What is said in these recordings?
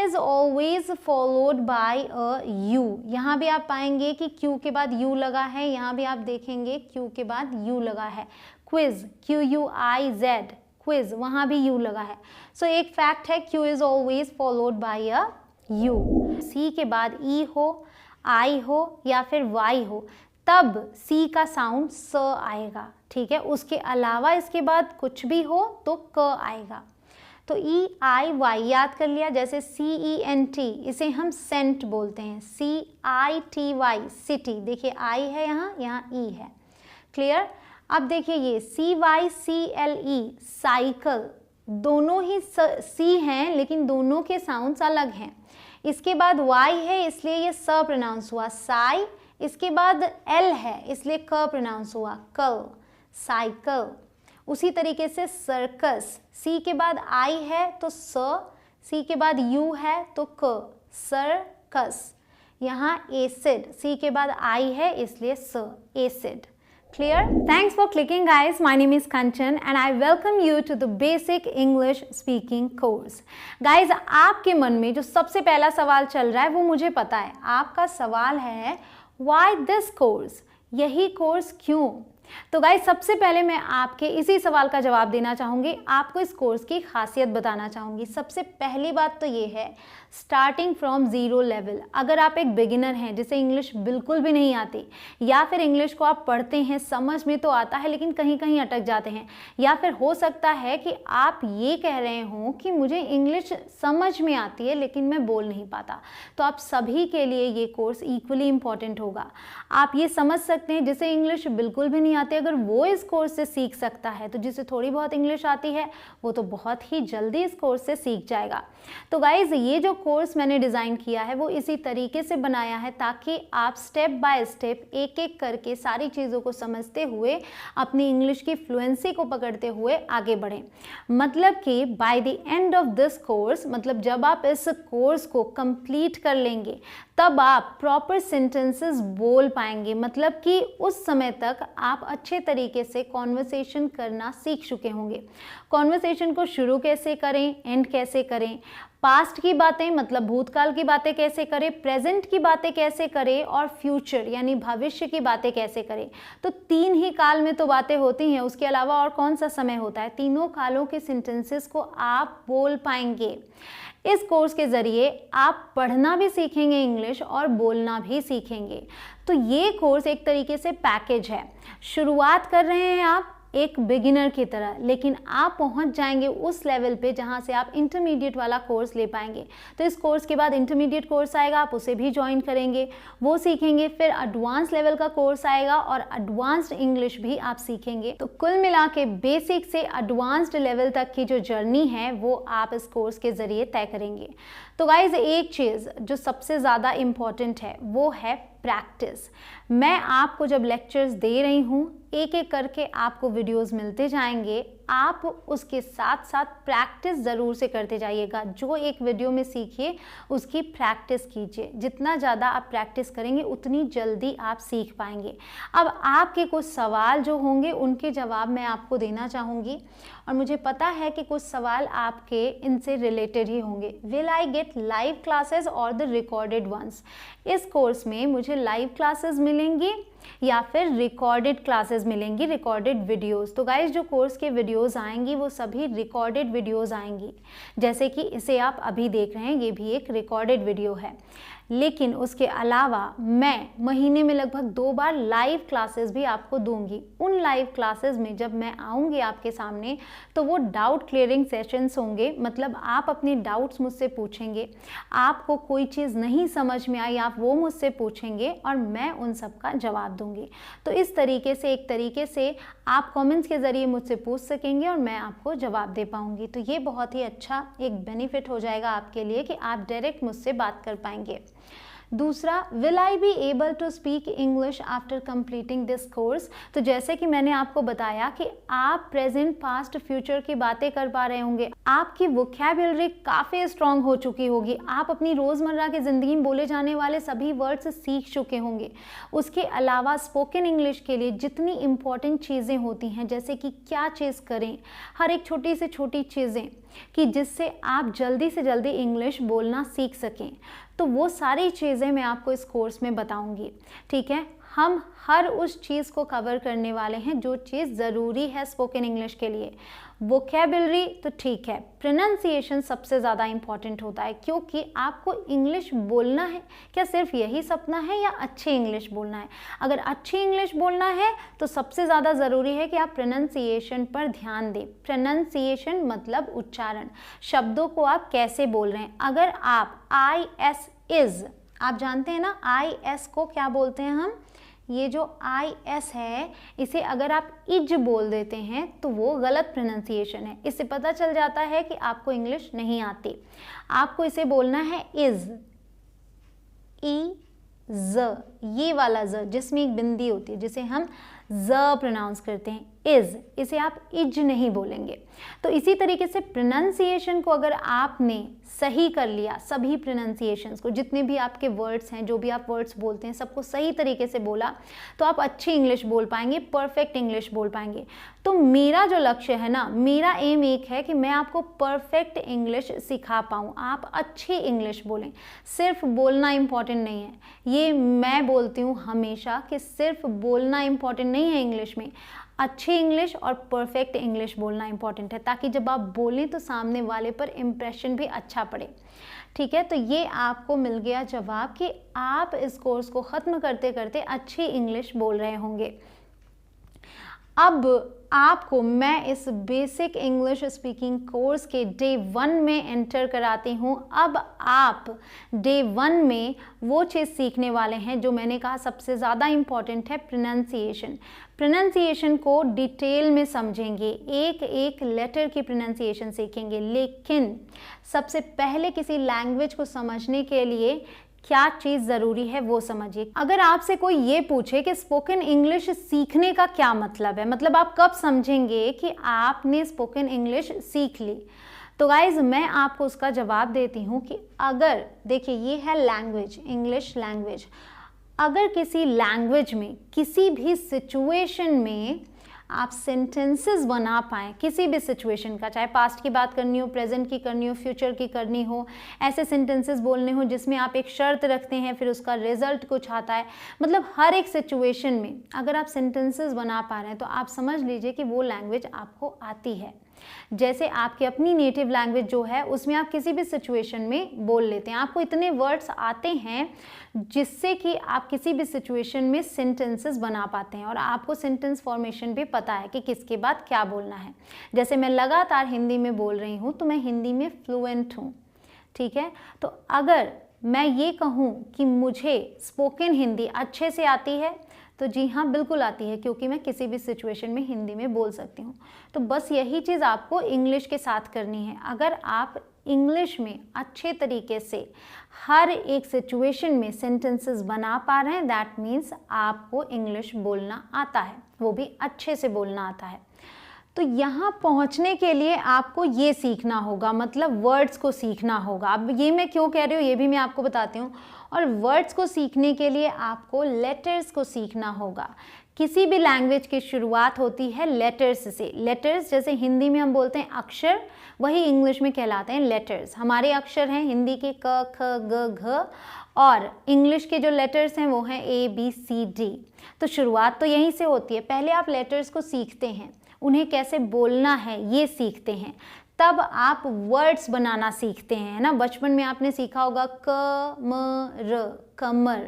Is always followed by a you. यहाँ भी आप पाएंगे कि क्यू के बाद यू लगा है, यहाँ भी आप देखेंगे क्यू के बाद यू लगा है। क्विज, QUIZ, क्विज, वहाँ भी यू लगा है। सो एक फैक्ट है, Q is always followed by a U. C के बाद ई हो, आई हो या फिर वाई हो, तब सी का साउंड स आएगा, ठीक है। उसके अलावा इसके बाद कुछ भी हो तो क आएगा। तो EIY याद कर लिया, जैसे CENT, इसे हम सेंट बोलते हैं। CITY, सिटी, देखिए आई है यहाँ, यहाँ ई है। क्लियर। अब देखिए ये CYCLE, साइकिल, दोनों ही सी हैं लेकिन दोनों के साउंड्स अलग हैं। इसके बाद वाई है इसलिए ये स प्रोनाउंस हुआ साई, इसके बाद एल है इसलिए क प्रोनाउंस हुआ कल, साइकिल। उसी तरीके से सर्कस, सी के बाद आई है तो स, सी के बाद यू है तो क, सर्कस। यहाँ एसिड, सी के बाद आई है इसलिए स, acid. Clear? Thanks for clicking guys. My name is Kanchan and I welcome you to the basic English speaking course. Guys, आपके मन में जो सबसे पहला सवाल चल रहा है वो मुझे पता है। आपका सवाल है Why this course? यही कोर्स क्यों? तो गाइस सबसे पहले मैं आपके इसी सवाल का जवाब देना चाहूँगी, आपको इस कोर्स की खासियत बताना चाहूँगी। सबसे पहली बात तो ये है, स्टार्टिंग फ्रॉम ज़ीरो लेवल। अगर आप एक बिगिनर हैं जिसे इंग्लिश बिल्कुल भी नहीं आती, या फिर इंग्लिश को आप पढ़ते हैं, समझ में तो आता है लेकिन कहीं कहीं अटक जाते हैं, या फिर हो सकता है कि आप ये कह रहे हों कि मुझे इंग्लिश समझ में आती है लेकिन मैं बोल नहीं पाता, तो आप सभी के लिए ये कोर्स इक्वली इम्पॉर्टेंट होगा। आप ये समझ सकते हैं जिसे इंग्लिश बिल्कुल भी नहीं आती, अगर वो इस कोर्स से सीख सकता है तो जिसे थोड़ी बहुत इंग्लिश आती है वो तो बहुत ही जल्दी इस कोर्स से सीख जाएगा। तो गाइज ये जो कोर्स मैंने डिज़ाइन किया है वो इसी तरीके से बनाया है ताकि आप स्टेप बाय स्टेप एक एक करके सारी चीज़ों को समझते हुए अपनी इंग्लिश की फ्लुएंसी को पकड़ते हुए आगे बढ़ें। मतलब कि by the end of this course, मतलब जब आप इस कोर्स को कंप्लीट कर लेंगे तब आप प्रॉपर सेंटेंसेस बोल पाएंगे। मतलब कि उस समय तक आप अच्छे तरीके से कॉन्वर्सेशन करना सीख चुके होंगे। कॉन्वर्सेशन को शुरू कैसे करें, एंड कैसे करें, पास्ट की बातें मतलब भूतकाल की बातें कैसे करें, प्रेजेंट की बातें कैसे करें और फ्यूचर यानी भविष्य की बातें कैसे करें। तो तीन ही काल में तो बातें होती हैं, उसके अलावा और कौन सा समय होता है। तीनों कालों के सेंटेंसेस को आप बोल पाएंगे। इस कोर्स के ज़रिए आप पढ़ना भी सीखेंगे इंग्लिश और बोलना भी सीखेंगे। तो ये कोर्स एक तरीके से पैकेज है। शुरुआत कर रहे हैं आप एक बिगिनर की तरह, लेकिन आप पहुंच जाएंगे उस लेवल पे जहां से आप इंटरमीडिएट वाला कोर्स ले पाएंगे। तो इस कोर्स के बाद इंटरमीडिएट कोर्स आएगा, आप उसे भी ज्वाइन करेंगे, वो सीखेंगे। फिर एडवांस लेवल का कोर्स आएगा और एडवांस्ड इंग्लिश भी आप सीखेंगे। तो कुल मिला के बेसिक से एडवांस्ड लेवल तक की जो जर्नी है वो आप इस कोर्स के ज़रिए तय करेंगे। तो गाइज एक चीज़ जो सबसे ज़्यादा इम्पॉर्टेंट है वो है प्रैक्टिस। मैं आपको जब लेक्चर्स दे रही हूँ एक एक करके आपको वीडियोस मिलते जाएंगे, आप उसके साथ साथ प्रैक्टिस ज़रूर से करते जाइएगा। जो एक वीडियो में सीखिए उसकी प्रैक्टिस कीजिए। जितना ज़्यादा आप प्रैक्टिस करेंगे उतनी जल्दी आप सीख पाएंगे। अब आपके कुछ सवाल जो होंगे उनके जवाब मैं आपको देना चाहूँगी और मुझे पता है कि कुछ सवाल आपके इनसे रिलेटेड ही होंगे। Will I get live classes और द रिकॉर्डेड वंस? इस कोर्स में मुझे लाइव क्लासेस मिलेंगी या फिर रिकॉर्डेड क्लासेस मिलेंगी, रिकॉर्डेड वीडियोस। तो गाइस जो कोर्स के वीडियोस आएंगी वो सभी रिकॉर्डेड वीडियोस आएंगी। जैसे कि इसे आप अभी देख रहे हैं, ये भी एक रिकॉर्डेड वीडियो है। लेकिन उसके अलावा मैं महीने में लगभग 2 बार लाइव क्लासेस भी आपको दूंगी। उन लाइव क्लासेस में जब मैं आऊँगी आपके सामने तो वो डाउट क्लियरिंग सेशंस होंगे। मतलब आप अपने डाउट्स मुझसे पूछेंगे, आपको कोई चीज़ नहीं समझ में आई आप वो मुझसे पूछेंगे और मैं उन सब का जवाब दूंगी। तो इस तरीके से एक तरीके से आप कमेंट्स के ज़रिए मुझसे पूछ सकेंगे और मैं आपको जवाब दे पाऊँगी। तो ये बहुत ही अच्छा एक बेनिफिट हो जाएगा आपके लिए कि आप डायरेक्ट मुझसे बात कर पाएंगे। दूसरा, will I be able to speak English after completing this course. तो जैसे कि मैंने आपको बताया कि आप प्रेजेंट, पास्ट, फ्यूचर की बातें कर पा रहे होंगे, आपकी वोकैबुलरी काफ़ी स्ट्रांग हो चुकी होगी, आप अपनी रोज़मर्रा की ज़िंदगी में बोले जाने वाले सभी वर्ड्स सीख चुके होंगे। उसके अलावा स्पोकन इंग्लिश के लिए जितनी इम्पॉर्टेंट चीज़ें होती हैं, जैसे कि क्या चीज़ करें, हर एक छोटी से छोटी चीज़ें कि जिससे आप जल्दी से जल्दी इंग्लिश बोलना सीख सकें, तो वो सारी चीज़ें मैं आपको इस कोर्स में बताऊंगी। ठीक है, हम हर उस चीज़ को कवर करने वाले हैं जो चीज़ ज़रूरी है स्पोकन इंग्लिश के लिए। वोकैबुलरी तो ठीक है, प्रोनाउंसिएशन सबसे ज़्यादा इम्पॉर्टेंट होता है, क्योंकि आपको इंग्लिश बोलना है। क्या सिर्फ यही सपना है या अच्छी इंग्लिश बोलना है? अगर अच्छी इंग्लिश बोलना है तो सबसे ज़्यादा ज़रूरी है कि आप प्रोनाउंसिएशन पर ध्यान दें। प्रोनाउंसिएशन मतलब उच्चारण, शब्दों को आप कैसे बोल रहे हैं। अगर आप IS इज़, आप जानते हैं ना IS को क्या बोलते हैं हम, ये जो IS है इसे अगर आप इज बोल देते हैं तो वो गलत प्रोनाउंसिएशन है। इससे पता चल जाता है कि आपको इंग्लिश नहीं आती। आपको इसे बोलना है इज, ई ज, ये वाला ज जिसमें एक बिंदी होती है, जिसे हम ज प्रोनाउंस करते हैं, इज, इसे आप इज नहीं बोलेंगे। तो इसी तरीके से प्रोनाउंसिएशन को अगर आपने सही कर लिया, सभी प्रोनाउंसिएशंस को, जितने भी आपके वर्ड्स हैं, जो भी आप वर्ड्स बोलते हैं, सबको सही तरीके से बोला, तो आप अच्छी इंग्लिश बोल पाएंगे, परफेक्ट इंग्लिश बोल पाएंगे। तो मेरा जो लक्ष्य है ना, मेरा एम एक है कि मैं आपको परफेक्ट इंग्लिश सिखा पाऊँ, आप अच्छी इंग्लिश बोलें। सिर्फ बोलना इम्पॉर्टेंट नहीं है, ये मैं बोलती हूँ हमेशा कि सिर्फ बोलना इम्पॉर्टेंट नहीं है इंग्लिश में, अच्छी इंग्लिश और परफेक्ट इंग्लिश बोलना इंपॉर्टेंट है, ताकि जब आप बोलें तो सामने वाले पर इम्प्रेशन भी अच्छा पड़े। ठीक है, तो ये आपको मिल गया जवाब कि आप इस कोर्स को ख़त्म करते करते अच्छी इंग्लिश बोल रहे होंगे। अब आपको मैं इस बेसिक इंग्लिश स्पीकिंग कोर्स के डे 1 में एंटर कराती हूँ। अब आप डे 1 में वो चीज़ सीखने वाले हैं जो मैंने कहा सबसे ज़्यादा इम्पॉर्टेंट है, प्रोनाउंसिएशन। प्रोनाउंसिएशन को डिटेल में समझेंगे, एक एक लेटर की प्रोनाउंसिएशन सीखेंगे। लेकिन सबसे पहले किसी लैंग्वेज को समझने के लिए क्या चीज़ ज़रूरी है वो समझिए। अगर आपसे कोई ये पूछे कि स्पोकन इंग्लिश सीखने का क्या मतलब है, मतलब आप कब समझेंगे कि आपने स्पोकन इंग्लिश सीख ली, तो गाइज मैं आपको उसका जवाब देती हूँ कि अगर देखिए ये है लैंग्वेज, इंग्लिश लैंग्वेज, अगर किसी लैंग्वेज में किसी भी सिचुएशन में आप सेंटेंसेस बना पाएँ, किसी भी सिचुएशन का, चाहे पास्ट की बात करनी हो, प्रेजेंट की करनी हो, फ्यूचर की करनी हो, ऐसे सेंटेंसेस बोलने हो जिसमें आप एक शर्त रखते हैं फिर उसका रिजल्ट कुछ आता है, मतलब हर एक सिचुएशन में अगर आप सेंटेंसेस बना पा रहे हैं तो आप समझ लीजिए कि वो लैंग्वेज आपको आती है। जैसे आपकी अपनी नेटिव लैंग्वेज जो है उसमें आप किसी भी सिचुएशन में बोल लेते हैं, आपको इतने वर्ड्स आते हैं जिससे कि आप किसी भी सिचुएशन में सेंटेंसेस बना पाते हैं और आपको सेंटेंस फॉर्मेशन भी पता है कि किसके बाद क्या बोलना है। जैसे मैं लगातार हिंदी में बोल रही हूँ तो मैं हिंदी में फ्लुएंट हूँ। ठीक है, तो अगर मैं ये कहूँ कि मुझे स्पोकन हिंदी अच्छे से आती है तो जी हाँ बिल्कुल आती है, क्योंकि मैं किसी भी सिचुएशन में हिंदी में बोल सकती हूँ। तो बस यही चीज़ आपको इंग्लिश के साथ करनी है। अगर आप इंग्लिश में अच्छे तरीके से हर एक सिचुएशन में सेंटेंसेस बना पा रहे हैं, दैट मीन्स आपको इंग्लिश बोलना आता है, वो भी अच्छे से बोलना आता है। तो यहाँ पहुँचने के लिए आपको ये सीखना होगा, मतलब वर्ड्स को सीखना होगा। अब ये मैं क्यों कह रही हूँ ये भी मैं आपको बताती हूँ। और वर्ड्स को सीखने के लिए आपको लेटर्स को सीखना होगा। किसी भी लैंग्वेज की शुरुआत होती है लेटर्स से। लेटर्स जैसे हिंदी में हम बोलते हैं अक्षर, वही इंग्लिश में कहलाते हैं लेटर्स। हमारे अक्षर हैं हिंदी के क ख ग घ, और इंग्लिश के जो लेटर्स हैं वो हैं ABCD। तो शुरुआत तो यहीं से होती है। पहले आप लेटर्स को सीखते हैं, उन्हें कैसे बोलना है ये सीखते हैं, तब आप वर्ड्स बनाना सीखते हैं, है ना। बचपन में आपने सीखा होगा क म र, कमर।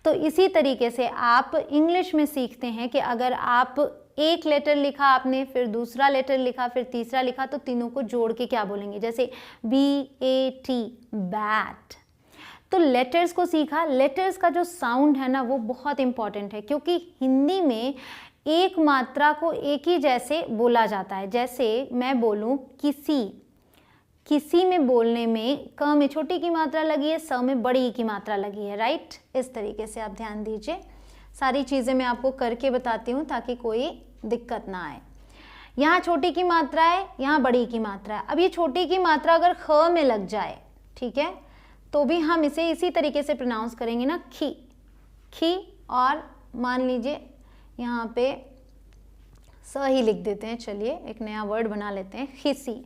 तो इसी तरीके से आप इंग्लिश में सीखते हैं कि अगर आप एक लेटर लिखा आपने, फिर दूसरा लेटर लिखा, फिर तीसरा लिखा, तो तीनों को जोड़ के क्या बोलेंगे, जैसे BAT, बैट। तो लेटर्स को सीखा। लेटर्स का जो साउंड है ना वो बहुत इंपॉर्टेंट है, क्योंकि हिंदी में एक मात्रा को एक ही जैसे बोला जाता है। जैसे मैं बोलूं किसी, किसी में बोलने में क में छोटी की मात्रा लगी है, स में बड़ी की मात्रा लगी है, राइट। इस तरीके से आप ध्यान दीजिए। सारी चीज़ें मैं आपको करके बताती हूँ ताकि कोई दिक्कत ना आए। यहाँ छोटी की मात्रा है, यहाँ बड़ी की मात्रा है। अब ये छोटी की मात्रा अगर ख में लग जाए, ठीक है, तो भी हम इसे इसी तरीके से प्रोनाउंस करेंगे ना, खी खी। और मान लीजिए यहाँ पे स ही लिख देते हैं, चलिए एक नया वर्ड बना लेते हैं, खिसी।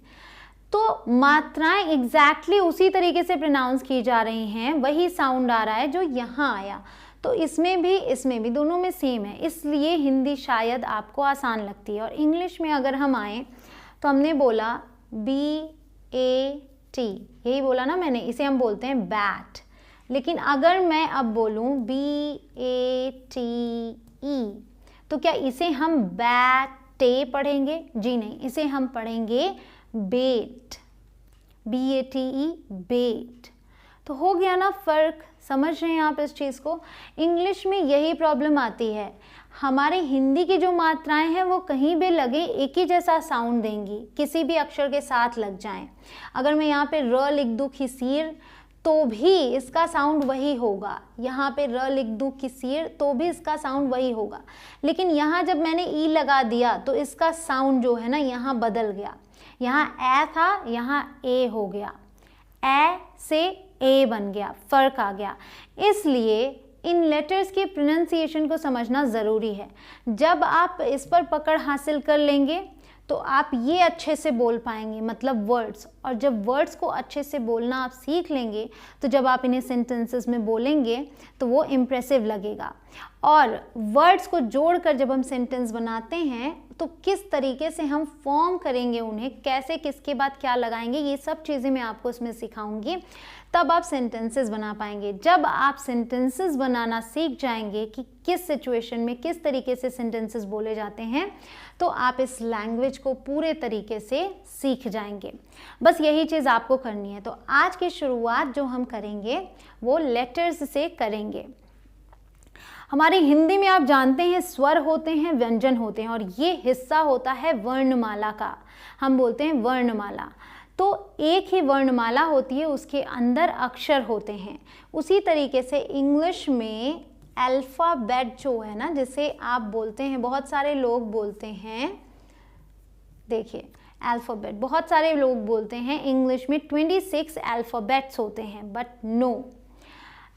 तो मात्राएं एग्जैक्टली उसी तरीके से प्रोनाउंस की जा रही हैं, वही साउंड आ रहा है जो यहाँ आया। तो इसमें भी दोनों में सेम है, इसलिए हिंदी शायद आपको आसान लगती है। और इंग्लिश में अगर हम आए तो हमने बोला BAT, यही बोला ना मैंने, इसे हम बोलते हैं बैट। लेकिन अगर मैं अब बोलूँ BATE, तो क्या इसे हम बैटे पढ़ेंगे? जी नहीं, इसे हम पढ़ेंगे बेट, BATE, बेट। तो हो गया ना फ़र्क, समझ रहे हैं आप इस चीज़ को। इंग्लिश में यही प्रॉब्लम आती है, हमारे हिंदी की जो मात्राएं हैं वो कहीं भी लगे एक ही जैसा साउंड देंगी, किसी भी अक्षर के साथ लग जाएं। अगर मैं यहाँ पे र लिख दूँ खिसीर, तो भी इसका साउंड वही होगा। यहाँ पे र लिख दूँ किसीर, तो भी इसका साउंड वही होगा। लेकिन यहाँ जब मैंने ई लगा दिया तो इसका साउंड जो है ना यहाँ बदल गया। यहाँ ए था, यहाँ ए हो गया, ए से ए बन गया, फ़र्क आ गया। इसलिए इन लेटर्स के प्रोनाउंसिएशन को समझना ज़रूरी है। जब आप इस पर पकड़ हासिल कर लेंगे तो आप ये अच्छे से बोल पाएंगे, मतलब वर्ड्स। और जब वर्ड्स को अच्छे से बोलना आप सीख लेंगे तो जब आप इन्हें सेंटेंसेस में बोलेंगे तो वो इम्प्रेसिव लगेगा। और वर्ड्स को जोड़कर जब हम सेंटेंस बनाते हैं तो किस तरीके से हम फॉर्म करेंगे उन्हें, कैसे किसके बाद क्या लगाएंगे, ये सब चीज़ें मैं आपको इसमें सिखाऊंगी। तब आप सेंटेंसेस बना पाएंगे। जब आप सेंटेंसेस बनाना सीख जाएंगे कि किस सिचुएशन में किस तरीके से सेंटेंसेस बोले जाते हैं, तो आप इस लैंग्वेज को पूरे तरीके से सीख जाएंगे। बस यही चीज़ आपको करनी है। तो आज की शुरुआत जो हम करेंगे वो लेटर्स से करेंगे। हमारी हिंदी में आप जानते हैं स्वर होते हैं, व्यंजन होते हैं, और ये हिस्सा होता है वर्णमाला का, हम बोलते हैं वर्णमाला। तो एक ही वर्णमाला होती है, उसके अंदर अक्षर होते हैं। उसी तरीके से इंग्लिश में अल्फ़ाबेट जो है ना, जिसे आप बोलते हैं, बहुत सारे लोग बोलते हैं, देखिए अल्फ़ाबेट बहुत सारे लोग बोलते हैं इंग्लिश में 26 अल्फ़ाबेट्स होते हैं, बट नो,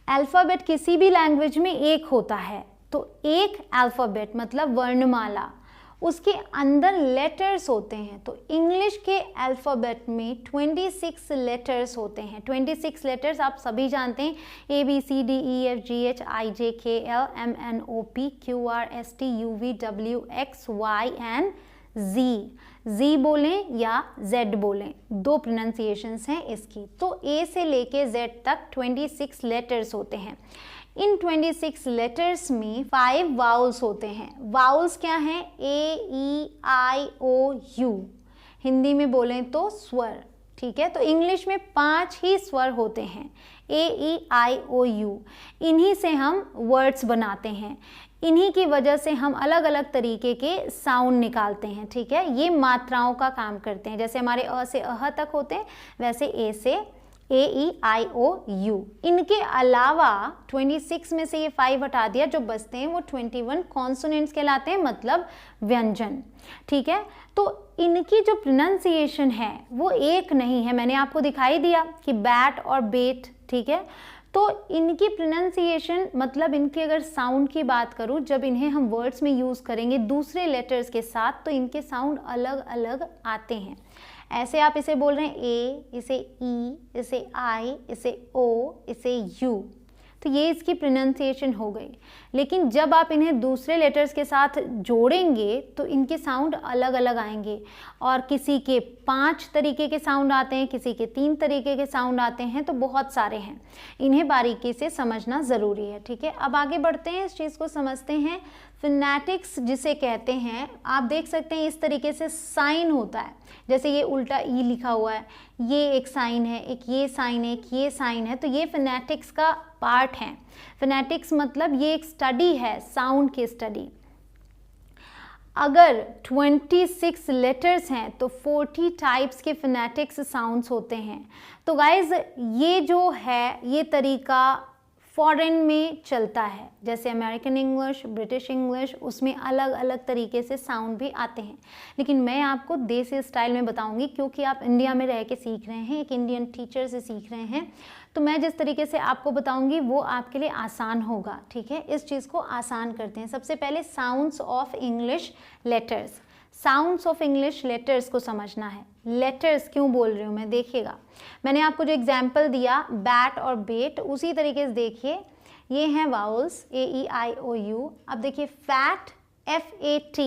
अल्फ़ाबेट किसी भी लैंग्वेज में एक होता है। तो एक अल्फ़ाबेट मतलब वर्णमाला, उसके अंदर लेटर्स होते हैं। तो इंग्लिश के अल्फ़ाबेट में 26 लेटर्स होते हैं। 26 लेटर्स आप सभी जानते हैं, ABCDEFGHIJKLMNOPQRSTUVWXYZ। जी बोलें या जेड बोलें, दो प्रोनाउंसिएशंस हैं इसकी। तो ए से लेके जेड तक 26 लेटर्स होते हैं। इन 26 लेटर्स में 5 वाउल्स होते हैं। वाउल्स क्या हैं? AEIOU, हिंदी में बोलें तो स्वर, ठीक है। तो इंग्लिश में 5 ही स्वर होते हैं, AEIOU। इन्हीं से हम वर्ड्स बनाते हैं, इन्हीं की वजह से हम अलग अलग तरीके के साउंड निकालते हैं, ठीक है। ये मात्राओं का काम करते हैं, जैसे हमारे अ से अह तक होते हैं, वैसे ए से AEIOU। इनके अलावा 26 में से ये 5 हटा दिया, जो बचते हैं वो 21 कॉन्सोनेंट्स कहलाते हैं, मतलब व्यंजन, ठीक है। तो इनकी जो प्रोनाउंसिएशन है वो एक नहीं है, मैंने आपको दिखाई दिया कि बैट और बेट, ठीक है। तो इनकी प्रोनाउंसिएशन मतलब इनके अगर साउंड की बात करूं, जब इन्हें हम वर्ड्स में यूज़ करेंगे दूसरे लेटर्स के साथ, तो इनके साउंड अलग अलग आते हैं। ऐसे आप इसे बोल रहे हैं ए, इसे ई, इसे आई, इसे ओ, इसे यू, तो ये इसकी प्रोनाउंसिएशन हो गई। लेकिन जब आप इन्हें दूसरे लेटर्स के साथ जोड़ेंगे तो इनके साउंड अलग अलग आएंगे, और किसी के 5 तरीके के साउंड आते हैं, किसी के 3 तरीके के साउंड आते हैं, तो बहुत सारे हैं। इन्हें बारीकी से समझना ज़रूरी है, ठीक है। अब आगे बढ़ते हैं, इस चीज़ को समझते हैं। फिनेटिक्स जिसे कहते हैं, आप देख सकते हैं इस तरीके से साइन होता है, जैसे ये उल्टा ई लिखा हुआ है, ये एक साइन है, एक ये साइन है, एक ये साइन है, तो ये फिनेटिक्स का पार्ट है। फिनेटिक्स मतलब ये एक स्टडी है, साउंड की स्टडी। अगर 26 लेटर्स हैं तो 40 टाइप्स के फिनेटिक्स साउंड्स होते हैं। तो गाइज ये जो है ये तरीका फॉरेन में चलता है, जैसे अमेरिकन इंग्लिश, ब्रिटिश इंग्लिश, उसमें अलग अलग तरीके से साउंड भी आते हैं। लेकिन मैं आपको देसी स्टाइल में बताऊंगी, क्योंकि आप इंडिया में रह के सीख रहे हैं, एक इंडियन टीचर से सीख रहे हैं, तो मैं जिस तरीके से आपको बताऊंगी वो आपके लिए आसान होगा। ठीक है, इस चीज़ को आसान करते हैं। सबसे पहले sounds of English letters. Sounds of English letters को समझना है। लेटर्स क्यों बोल रही हूँ मैं, देखिएगा मैंने आपको जो एग्जाम्पल दिया बैट और बेट, उसी तरीके से देखिए ये हैं वाउल्स AEIOU। अब देखिए फैट FAT,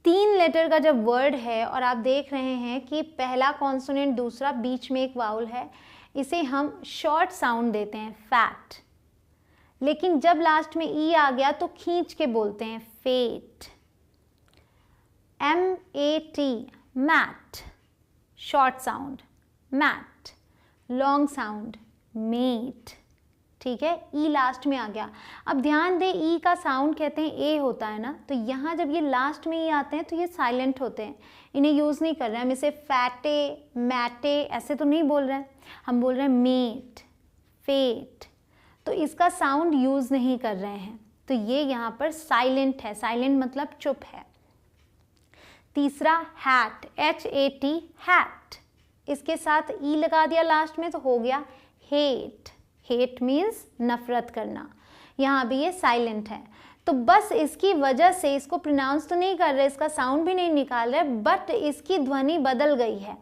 3 लेटर का जब वर्ड है और आप देख रहे हैं कि पहला कॉन्सोनेंट, दूसरा, बीच में एक वाउल है, इसे हम शॉर्ट साउंड देते हैं फैट। लेकिन जब लास्ट में ई आ गया तो खींच के बोलते हैं fate. MAT mat, short sound mat, long sound mate. ठीक है, ई लास्ट में आ गया। अब ध्यान दें ई का साउंड कहते हैं ए होता है ना, तो यहाँ जब ये लास्ट में ई आते हैं तो ये साइलेंट होते हैं, इन्हें यूज़ नहीं कर रहे हैं हम। इसे फैटे मैटे ऐसे तो नहीं बोल रहे हैं, हम बोल रहे हैं मेट फेट, तो इसका साउंड यूज़ नहीं कर रहे हैं, तो ये यहाँ पर साइलेंट है। साइलेंट मतलब चुप है। तीसरा हैट HAT हैट, इसके साथ ई लगा दिया लास्ट में तो हो गया हेट। हेट मीन्स नफरत करना, यहाँ भी ये साइलेंट है। तो बस इसकी वजह से इसको प्रोनाउंस तो नहीं कर रहे, इसका साउंड भी नहीं निकाल रहे, बट इसकी ध्वनि बदल गई है,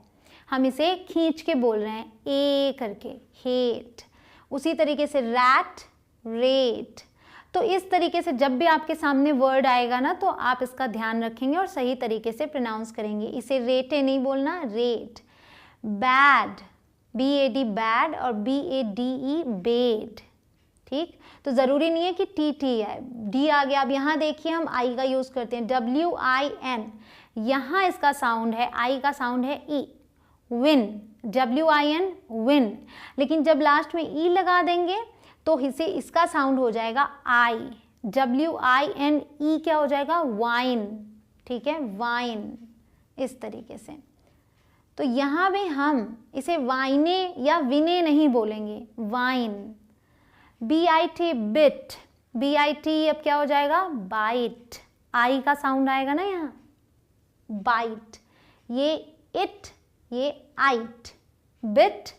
हम इसे खींच के बोल रहे हैं ए करके, हेट। उसी तरीके से रैट रेट। तो इस तरीके से जब भी आपके सामने वर्ड आएगा ना तो आप इसका ध्यान रखेंगे और सही तरीके से प्रोनाउंस करेंगे। इसे रेटे नहीं बोलना, रेट। बैड BAD बैड और BADE बेड। ठीक, तो ज़रूरी नहीं है कि TT है, D आ गया। अब यहाँ देखिए हम I का यूज़ करते हैं WIN, यहाँ इसका साउंड है, I का साउंड है E, विन, WIN विन। लेकिन जब लास्ट में E लगा देंगे तो इसे इसका साउंड हो जाएगा I, WINE क्या हो जाएगा वाइन। ठीक है, वाइन, इस तरीके से। तो यहाँ भी हम इसे वाइने या विने नहीं बोलेंगे, वाइन। BIT बिट, BIT अब क्या हो जाएगा बाइट, आई का साउंड आएगा ना यहाँ, बाइट। ये इट, ये आइट, बिट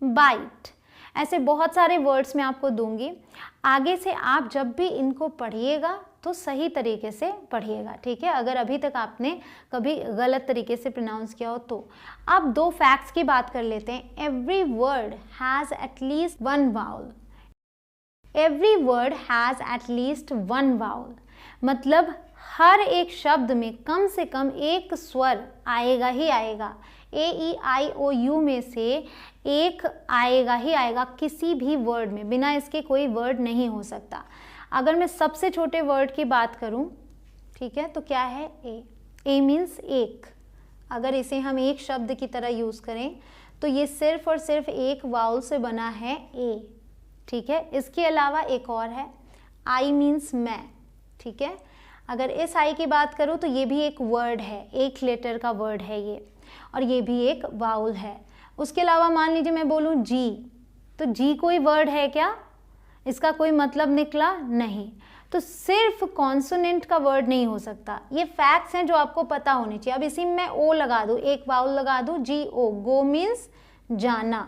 बाइट। ऐसे बहुत सारे वर्ड्स मैं आपको दूंगी, आगे से आप जब भी इनको पढ़िएगा तो सही तरीके से पढ़िएगा। ठीक है, अगर अभी तक आपने कभी गलत तरीके से प्रोनाउंस किया हो तो। अब 2 फैक्ट्स की बात कर लेते हैं। Every word has at least 1 vowel. Every word has at least 1 vowel, मतलब हर एक शब्द में कम से कम एक स्वर आएगा ही आएगा। AEIOU में से एक आएगा ही आएगा किसी भी वर्ड में, बिना इसके कोई वर्ड नहीं हो सकता। अगर मैं सबसे छोटे वर्ड की बात करूं, ठीक है, तो क्या है ए मीन्स एक। अगर इसे हम एक शब्द की तरह यूज़ करें तो ये सिर्फ और सिर्फ एक वाउल से बना है ए। ठीक है, इसके अलावा एक और है आई मीन्स मैं। ठीक है, अगर इस आई की बात करूं तो ये भी एक वर्ड है, एक लेटर का वर्ड है ये, और ये भी एक वाउल है। उसके अलावा मान लीजिए मैं बोलूं जी, तो जी कोई वर्ड है क्या, इसका कोई मतलब निकला नहीं। तो सिर्फ कॉन्सोनेंट का वर्ड नहीं हो सकता। ये फैक्ट्स हैं जो आपको पता होने चाहिए। अब इसी में मैं ओ लगा दूं, एक वाउल लगा दूं, GO, गो मीन्स जाना,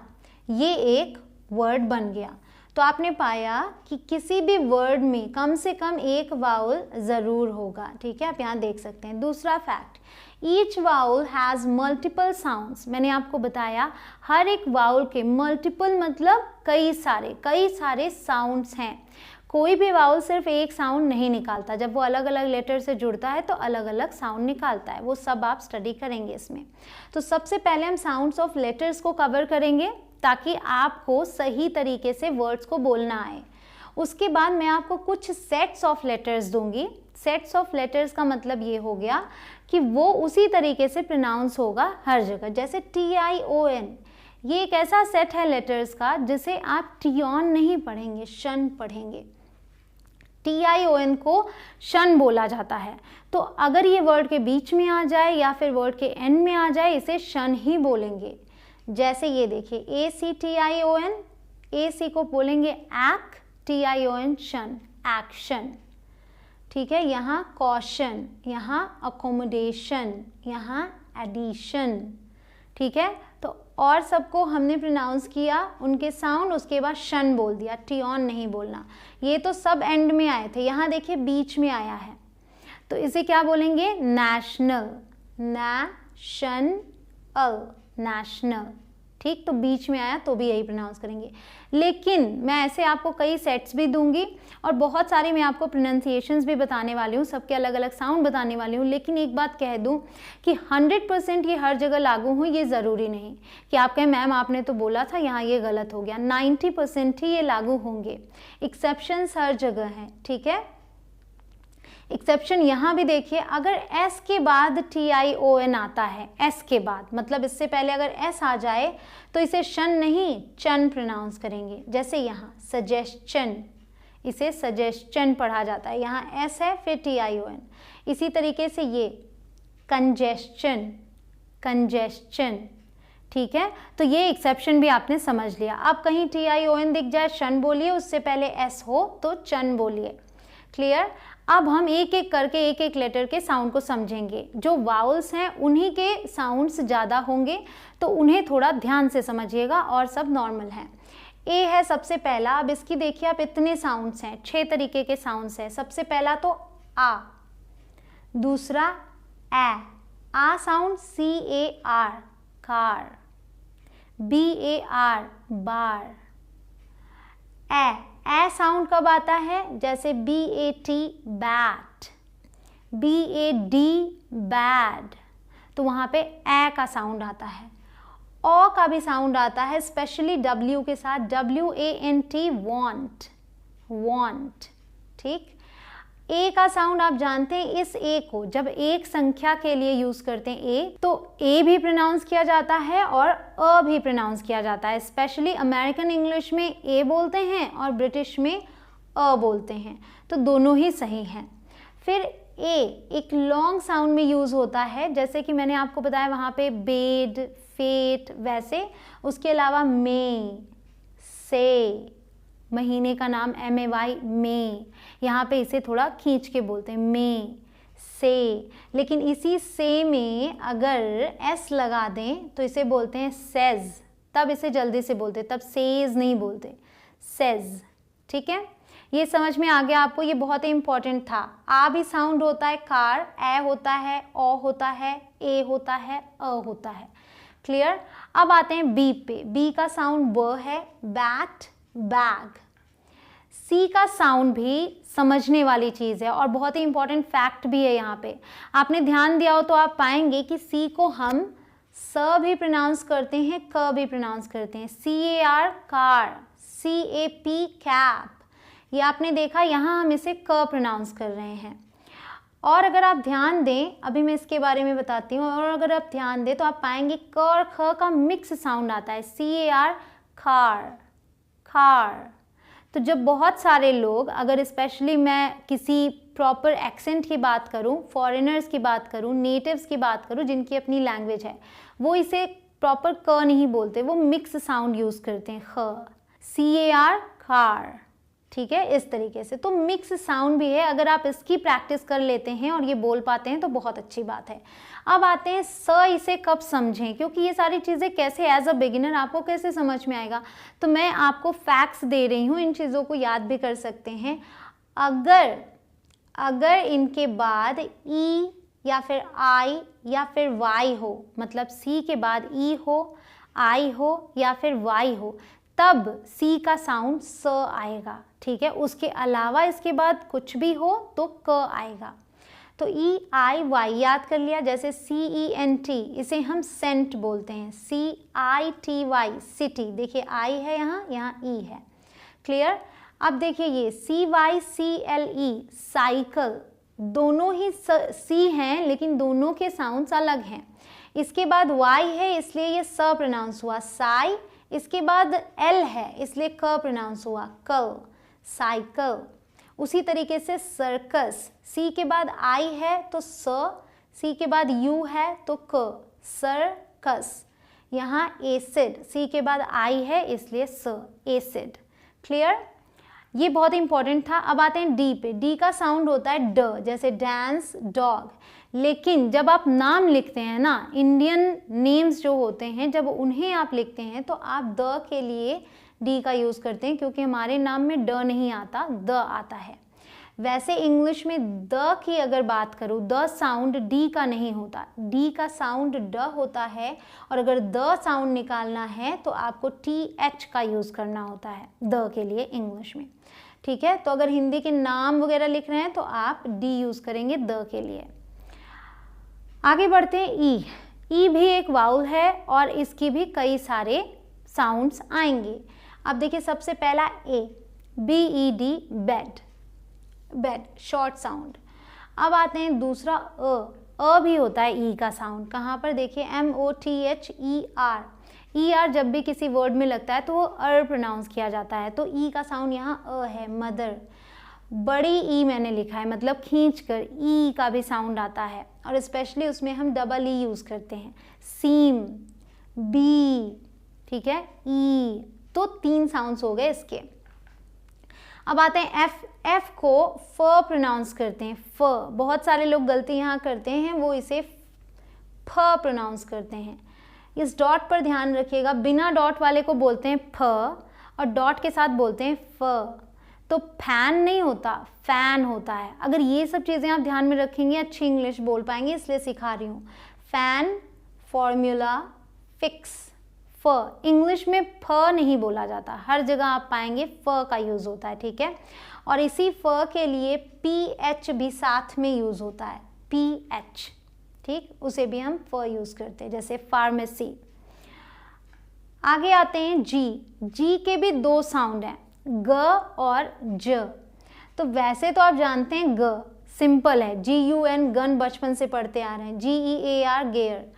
ये एक वर्ड बन गया। तो आपने पाया कि किसी भी वर्ड में कम से कम एक वाउल ज़रूर होगा। ठीक है, आप यहाँ देख सकते हैं। दूसरा fact, each vowel has multiple sounds. मैंने आपको बताया हर एक वाउल के मल्टीपल मतलब कई सारे साउंड्स हैं। कोई भी वाउल सिर्फ एक साउंड नहीं निकालता, जब वो अलग अलग लेटर से जुड़ता है तो अलग अलग साउंड निकालता है। वो सब आप स्टडी करेंगे इसमें। तो सबसे पहले हम साउंड्स ऑफ लेटर्स को कवर करेंगे ताकि आपको सही तरीके से वर्ड्स को बोलना आए। उसके बाद मैं आपको कुछ सेट्स ऑफ लेटर्स दूंगी। सेट्स ऑफ लेटर्स का मतलब ये हो गया कि वो उसी तरीके से प्रोनाउंस होगा हर जगह। जैसे TION, ये एक ऐसा सेट है लेटर्स का जिसे आप टियोन नहीं पढ़ेंगे, शन पढ़ेंगे। TION को शन बोला जाता है। तो अगर ये वर्ड के बीच में आ जाए या फिर वर्ड के एंड में आ जाए, इसे शन ही बोलेंगे। जैसे ये देखिए ACTION, AC को बोलेंगे एक्, TION शन, एक्शन। ठीक है, यहाँ कॉशन, यहाँ अकोमोडेशन, यहाँ एडिशन। ठीक है, तो और सबको हमने प्रोनाउंस किया उनके साउंड, उसके बाद शन बोल दिया, टियॉन नहीं बोलना। ये तो सब एंड में आए थे, यहाँ देखिए बीच में आया है, तो इसे क्या बोलेंगे? National, national, national. ठीक, तो बीच में आया तो भी यही प्रोनाउंस करेंगे। लेकिन मैं ऐसे आपको कई सेट्स भी दूंगी और बहुत सारी मैं आपको प्रोनाउंसिएशंस भी बताने वाली हूँ, सबके अलग अलग साउंड बताने वाली हूँ। लेकिन एक बात कह दूँ कि 100% ये हर जगह लागू हो ये ज़रूरी नहीं कि आप कहें मैम आपने तो बोला था यहाँ ये गलत हो गया। 90% ही ये लागू होंगे, एक्सेप्शंस हर जगह हैं। ठीक है, एक्सेप्शन यहाँ भी देखिए, अगर एस के बाद TION आता है, एस के बाद मतलब इससे पहले अगर एस आ जाए तो इसे शन नहीं चन प्रोनाउंस करेंगे। जैसे यहाँ सजेस्चन, इसे सजेस्चन पढ़ा जाता है, यहाँ एस है फिर TION। इसी तरीके से ये कंजेस्चन, कंजेस्चन। ठीक है, तो ये एक्सेप्शन भी आपने समझ लिया। अब कहीं TION दिख जाए शन बोलिए, उससे पहले एस हो तो चन बोलिए। क्लियर? अब हम एक एक करके एक एक लेटर के साउंड को समझेंगे। जो वाउल्स हैं उन्हीं के साउंड्स ज़्यादा होंगे, तो उन्हें थोड़ा ध्यान से समझिएगा और सब नॉर्मल हैं। ए है सबसे पहला। अब इसकी देखिए आप, इतने साउंड्स हैं, 6 तरीके के साउंड्स हैं। सबसे पहला तो आ, दूसरा ए, आ साउंड CAR, कार, BAR, बार। ए साउंड कब आता है? जैसे BAT, बैट, BAD, बैड, तो वहाँ पे ए का साउंड आता है। ओ का भी साउंड आता है, स्पेशली W के साथ, WANT, वांट, वांट। ठीक, ए का साउंड आप जानते हैं, इस ए को जब एक संख्या के लिए यूज करते हैं ए, तो ए भी प्रोनाउंस किया जाता है और अ भी प्रोनाउंस किया जाता है। स्पेशली अमेरिकन इंग्लिश में ए बोलते हैं और ब्रिटिश में अ बोलते हैं, तो दोनों ही सही हैं। फिर ए एक लॉन्ग साउंड में यूज होता है, जैसे कि मैंने आपको बताया वहाँ पे बेड, फेट, वैसे। उसके अलावा मे, से, महीने का नाम MAY, मे, यहाँ पे इसे थोड़ा खींच के बोलते हैं, मे, से। लेकिन इसी से में अगर एस लगा दें तो इसे बोलते हैं सेज, तब इसे जल्दी से बोलते, तब सेज नहीं बोलते, सेज। ठीक है, ये समझ में आ गया आपको? ये बहुत ही इंपॉर्टेंट था। आ भी साउंड होता है कार, ए होता है, ओ होता है, ए होता है, अ होता है। क्लियर? अब आते हैं बी पे। बी का साउंड ब है, बैट, बैग। सी का साउंड भी समझने वाली चीज़ है और बहुत ही इंपॉर्टेंट फैक्ट भी है यहाँ पे। आपने ध्यान दिया हो तो आप पाएंगे कि सी को हम स भी प्रोनाउंस करते हैं, क भी प्रोनाउंस करते हैं। CAR, car, CAP, cap. ये आपने देखा, यहाँ हम इसे क प्रोनाउंस कर रहे हैं। और अगर आप ध्यान दें, अभी मैं इसके बारे में बताती हूँ, और अगर आप ध्यान दें तो आप पाएंगे क और ख का मिक्स साउंड आता है, CAR, खार, खार। तो जब बहुत सारे लोग, अगर स्पेशली मैं किसी प्रॉपर एक्सेंट की बात करूं, फॉरेनर्स की बात करूं, नेटिव्स की बात करूं जिनकी अपनी लैंग्वेज है, वो इसे प्रॉपर क नहीं बोलते, वो मिक्स साउंड यूज़ करते हैं, ख, CAR, खार। ठीक है, इस तरीके से। तो मिक्स साउंड भी है, अगर आप इसकी प्रैक्टिस कर लेते हैं और ये बोल पाते हैं तो बहुत अच्छी बात है। अब आते हैं स, इसे कब समझें, क्योंकि ये सारी चीज़ें कैसे एज अ बिगिनर आपको कैसे समझ में आएगा। तो मैं आपको फैक्ट्स दे रही हूँ, इन चीज़ों को याद भी कर सकते हैं। अगर इनके बाद ई या फिर आई या फिर वाई हो, मतलब सी के बाद ई हो, आई हो या फिर वाई हो, तब सी का साउंड स आएगा। ठीक है, उसके अलावा इसके बाद कुछ भी हो तो क आएगा। तो EIY याद कर लिया। जैसे CENT, इसे हम सेंट बोलते हैं, CITY, सिटी। देखिए आई है यहाँ, यहाँ ई है। क्लियर? अब देखिए ये CYCLE, साइकिल। दोनों ही सी हैं लेकिन दोनों के साउंड्स अलग हैं। इसके बाद Y है इसलिए ये स प्रोनाउंस हुआ, साई। इसके बाद L है इसलिए क प्रोनाउंस हुआ, कल, साइकिल। उसी तरीके से सर्कस, सी के बाद आई है तो स, सी के बाद यू है तो क, सर्कस। यहाँ एसिड, सी के बाद आई है इसलिए स, एसिड। क्लियर? ये बहुत इंपॉर्टेंट था। अब आते हैं डी पे। डी का साउंड होता है ड, जैसे डांस, डॉग। लेकिन जब आप नाम लिखते हैं ना, इंडियन नेम्स जो होते हैं, जब उन्हें आप लिखते हैं तो आप द के लिए डी का यूज़ करते हैं, क्योंकि हमारे नाम में ड नहीं आता, द आता है। वैसे इंग्लिश में द की अगर बात करूँ, द साउंड डी का नहीं होता, डी का साउंड ड होता है। और अगर द साउंड निकालना है तो आपको टी एच का यूज़ करना होता है द के लिए इंग्लिश में। ठीक है, तो अगर हिंदी के नाम वगैरह लिख रहे हैं तो आप डी यूज़ करेंगे द के लिए। आगे बढ़ते हैं ई। ई भी एक वाउल है और इसकी भी कई सारे साउंड्स आएंगे। अब देखिए सबसे पहला A, B E D, bed, bed, short sound. अब आते हैं दूसरा अ भी होता है ई का साउंड। कहाँ पर? देखिए MOTHER। ER जब भी किसी वर्ड में लगता है तो वो अर प्रोनाउंस किया जाता है, तो ई का साउंड यहाँ अ है, मदर। बड़ी ई मैंने लिखा है, मतलब खींच कर ई का भी साउंड आता है, और स्पेशली उसमें हम डबल ई यूज़ करते हैं, सीम, बी। ठीक है, ई। तो 3 साउंड्स हो गए इसके। अब आते हैं एफ। एफ को फ प्रोनाउंस करते हैं, फ। बहुत सारे लोग गलती यहाँ करते हैं, वो इसे फ प्रोनाउंस करते हैं। इस डॉट पर ध्यान रखिएगा, बिना डॉट वाले को बोलते हैं फ और डॉट के साथ बोलते हैं फ। तो फैन नहीं होता, फैन होता है। अगर ये सब चीज़ें आप ध्यान में रखेंगे अच्छी इंग्लिश बोल पाएंगे, इसलिए सिखा रही हूँ। फैन, फॉर्मूला, फिक्स, फ। इंग्लिश में फ नहीं बोला जाता, हर जगह आप पाएंगे फ का यूज़ होता है। ठीक है, और इसी फ के लिए PH भी साथ में यूज़ होता है, PH। ठीक, उसे भी हम फ यूज़ करते हैं, जैसे फार्मेसी। आगे आते हैं जी। जी के भी 2 साउंड हैं, ग और ज। तो वैसे तो आप जानते हैं ग सिंपल है, GUN, गन, बचपन से पढ़ते आ रहे हैं, GEAR, गेयर।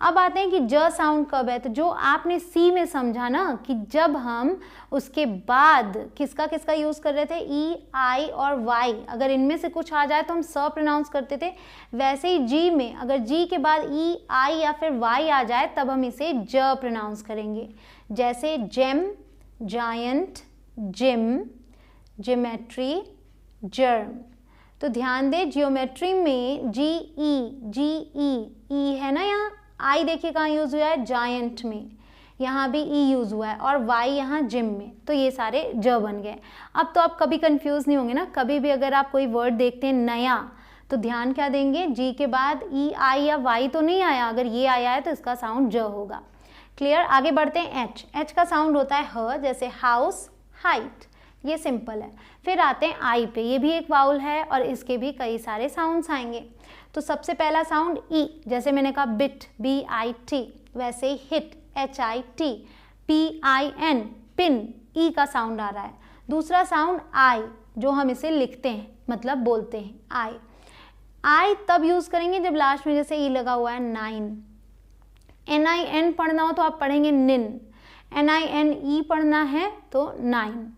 अब आते हैं कि ज साउंड कब है, तो जो आपने सी में समझा ना कि जब हम उसके बाद किसका किसका यूज़ कर रहे थे, ई, आई और वाई, अगर इनमें से कुछ आ जाए तो हम स प्रोनाउंस करते थे। वैसे ही जी में अगर जी के बाद ई, आई या फिर वाई आ जाए तब हम इसे ज प्रोनाउंस करेंगे, जैसे gem, giant, gym, geometry, germ. तो ध्यान दें, जियोमेट्री में GE है ना, यहाँ आई देखिए कहाँ यूज़ हुआ है, जायंट में, यहाँ भी ई यूज़ हुआ है, और वाई यहाँ जिम में, तो ये सारे ज बन गए। अब तो आप कभी कंफ्यूज नहीं होंगे ना, कभी भी अगर आप कोई वर्ड देखते हैं नया तो ध्यान क्या देंगे, जी के बाद ई, आई या वाई तो नहीं आया, अगर ये आया है तो इसका साउंड ज होगा। क्लियर? आगे बढ़ते हैं एच। एच का साउंड होता है ह, जैसे हाउस, हाइट, ये सिंपल है। फिर आते हैं आई पे, ये भी एक वाउल है और इसके भी कई सारे साउंड्स आएंगे। तो सबसे पहला साउंड ई, जैसे मैंने कहा बिट, BIT, वैसे ही हिट, HIT, PIN, पिन, ई का साउंड आ रहा है। दूसरा साउंड आई, जो हम इसे लिखते हैं, मतलब बोलते हैं, आई। आई तब यूज़ करेंगे जब लास्ट में जैसे ई लगा हुआ है, 9। NIN पढ़ना हो तो आप पढ़ेंगे निन, NINE पढ़ना है तो 9।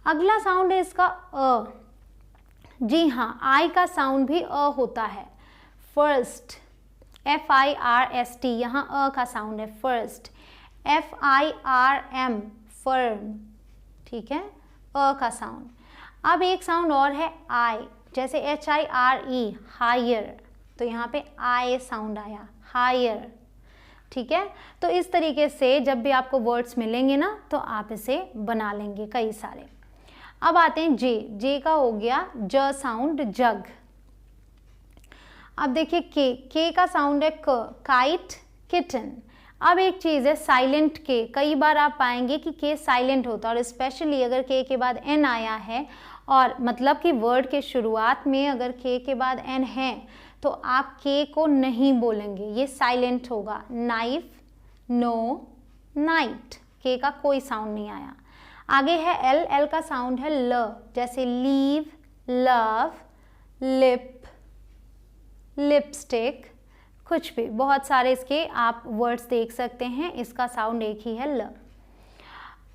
अगला साउंड है इसका अ। जी हाँ, आई का साउंड भी अ होता है। फर्स्ट, FIRST, यहाँ अ का साउंड है, फर्स्ट। FIRM, firm. ठीक है, अ का साउंड। अब एक साउंड और है आई, जैसे HIRE, हायर, तो यहाँ पे आई साउंड आया, हायर। ठीक है, तो इस तरीके से जब भी आपको वर्ड्स मिलेंगे ना तो आप इसे बना लेंगे कई सारे। अब आते हैं जे। जे का हो गया ज साउंड, जग। अब देखिए के का साउंड है क, काइट, किटन। अब एक चीज़ है साइलेंट के, कई बार आप पाएंगे कि के साइलेंट होता है, और स्पेशली अगर के बाद एन आया है, और मतलब कि वर्ड के शुरुआत में अगर के बाद एन है तो आप के को नहीं बोलेंगे, ये साइलेंट होगा। नाइफ, नो, नाइट, के का कोई साउंड नहीं आया। आगे है एल। एल का साउंड है ल, जैसे लीव, लव, लिप, लिपस्टिक, कुछ भी, बहुत सारे इसके आप वर्ड्स देख सकते हैं, इसका साउंड एक ही है ल।